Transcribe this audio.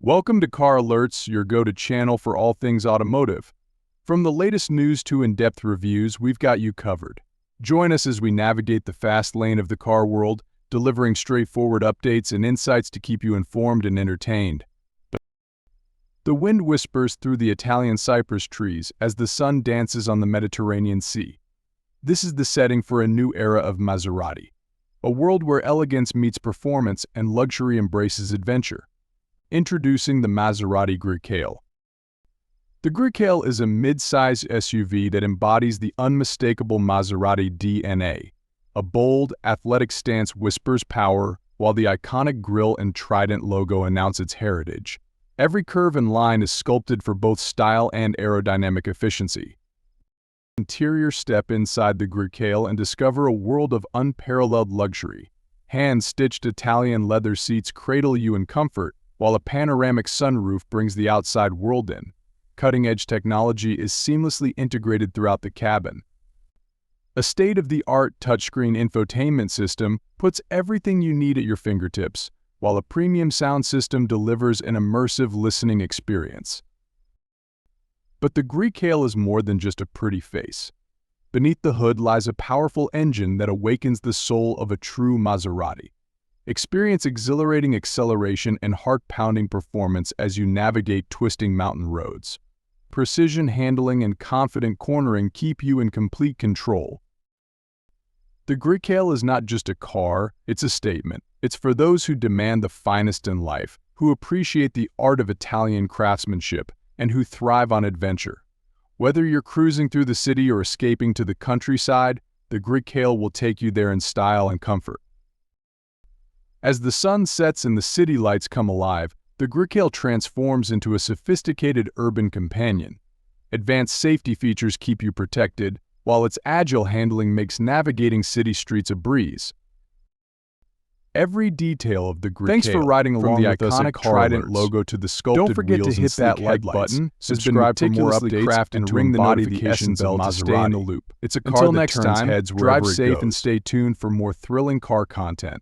Welcome to Car Alerts, your go-to channel for all things automotive. From the latest news to in-depth reviews, we've got you covered. Join us as we navigate the fast lane of the car world, delivering straightforward updates and insights to keep you informed and entertained. The wind whispers through the Italian cypress trees as the sun dances on the Mediterranean Sea. This is the setting for a new era of Maserati, a world where elegance meets performance and luxury embraces adventure. Introducing the Maserati Grecale. The Grecale is a mid-size SUV that embodies the unmistakable Maserati DNA. A bold, athletic stance whispers power, while the iconic grille and trident logo announce its heritage. Every curve and line is sculpted for both style and aerodynamic efficiency. Interior: step inside the Grecale and discover a world of unparalleled luxury. Hand-stitched Italian leather seats cradle you in comfort, while a panoramic sunroof brings the outside world in. Cutting-edge technology is seamlessly integrated throughout the cabin. A state-of-the-art touchscreen infotainment system puts everything you need at your fingertips, while a premium sound system delivers an immersive listening experience. But the Grecale is more than just a pretty face. Beneath the hood lies a powerful engine that awakens the soul of a true Maserati. Experience exhilarating acceleration and heart-pounding performance as you navigate twisting mountain roads. Precision handling and confident cornering keep you in complete control. The Grecale is not just a car, it's a statement. It's for those who demand the finest in life, who appreciate the art of Italian craftsmanship, and who thrive on adventure. Whether you're cruising through the city or escaping to the countryside, the Grecale will take you there in style and comfort. As the sun sets and the city lights come alive, the Grecale transforms into a sophisticated urban companion. Advanced safety features keep you protected, while its agile handling makes navigating city streets a breeze. Every detail of the Grecale, Thanks for riding along from the with us at iconic Car trident Alerts. logo to the sculpted Don't forget to wheels hit and that sleek like headlights, button, subscribe for more meticulously updates, crafted and to ring the embody the notification essence bell of to stay in the Maserati. loop. It's a car Until that next turns time, heads drive wherever it safe and goes. stay tuned for more thrilling car content.